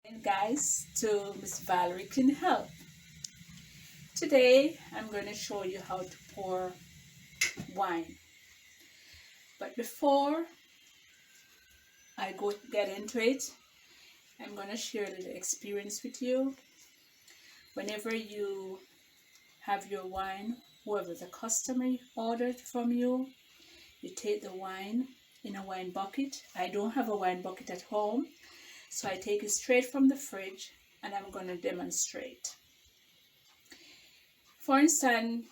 And guys, to Miss Valerie can help. Today I'm going to show you how to pour wine. But before I go get into it, I'm going to share a little experience with you. Whenever you have your wine, whoever the customer ordered from you, you take the wine in a wine bucket. I don't have a wine bucket at home, so I take it straight from the fridge and I'm going to demonstrate. For instance,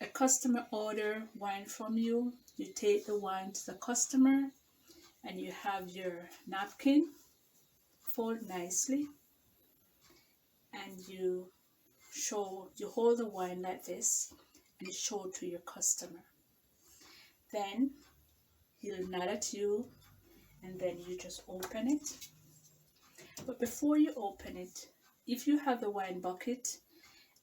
a customer order wine from you, you take the wine to the customer and you have your napkin fold nicely and you hold the wine like this and you show it to your customer. Then he'll nod at you and then you just open it. But before you open it, if you have the wine bucket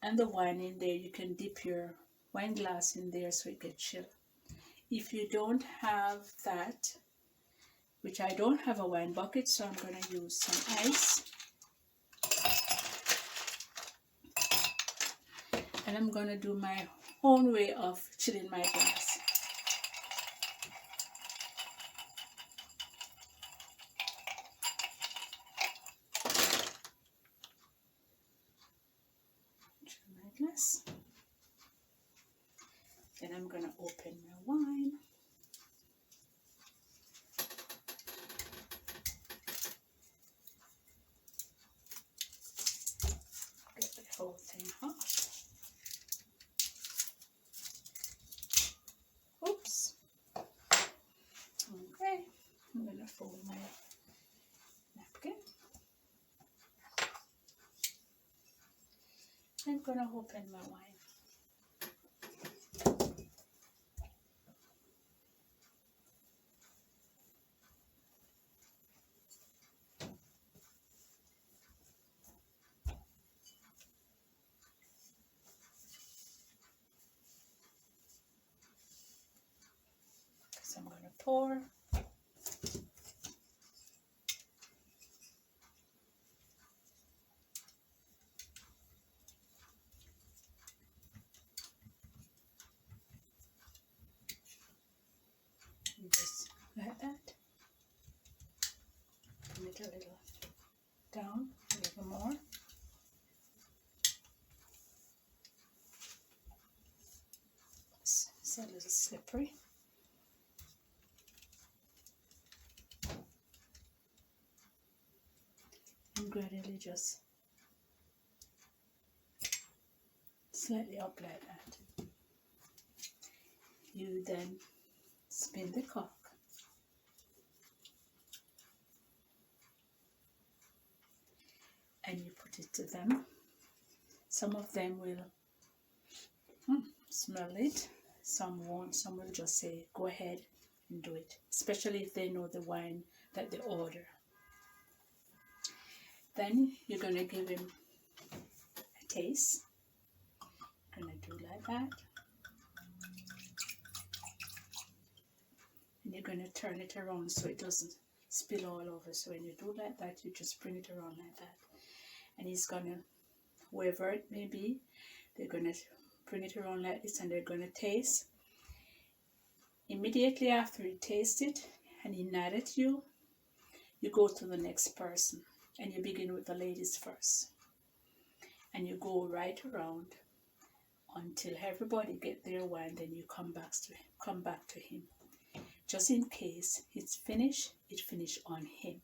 and the wine in there, you can dip your wine glass in there so it gets chill. If you don't have that, which I don't have a wine bucket, so I'm going to use some ice. And I'm going to do my own way of chilling my glass. Chill my glass. Then I'm going to open my wine. Get the whole thing hot. Oops. Okay, I'm going to fold my napkin. I'm going to open my wine. So I'm going to pour. Just like that. Bring it a little down, a little more. It's a little slippery. And gradually just slightly up like that. You then spin the cork. And you put it to them. Some of them will smell it, some won't, some will just say go ahead and do it, especially if they know the wine that they order. Then you're going to give him a taste. Going to do like that. And you're going to turn it around so it doesn't spill all over. So when you do like that, you just bring it around like that. And he's going to, whoever it may be, they're going to bring it around like this and they're going to taste. Immediately after he tastes it and he nod at you, you go to the next person and you begin with the ladies first. And you go right around until everybody get their wine, then you come back to him. Just in case it's finished, it finished on him.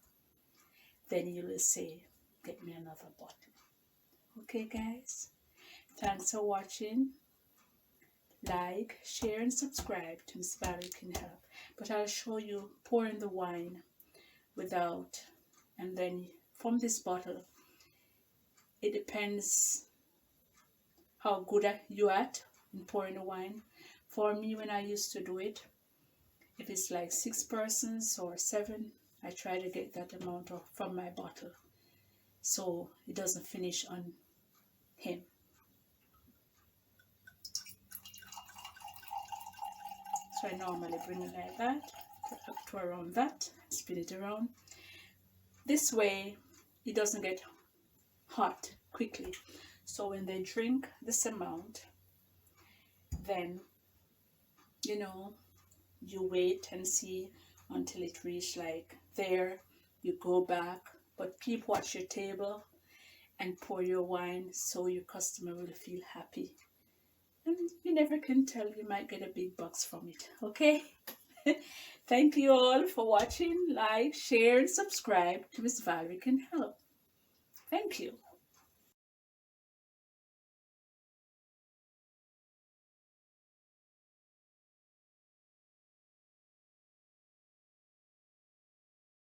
Then you will say, get me another bottle. Okay guys, thanks for watching. Like, share and subscribe to Miss Valrie Can Help. But I'll show you pouring the wine without, and then from this bottle. It depends how good you at in pouring the wine. For me, when I used to do it, if it's like 6 persons or 7, I try to get that amount from my bottle so it doesn't finish on him. So I normally bring it like that, up to around that, spin it around. This way it doesn't get hot quickly. So when they drink this amount, then you wait and see until it reach like there. You go back, but keep watch your table and pour your wine so your customer will feel happy. And you never can tell, you might get a big bucks from it. Okay. Thank you all for watching. Like, share, and subscribe to Miss Valrie Can Help. Thank you.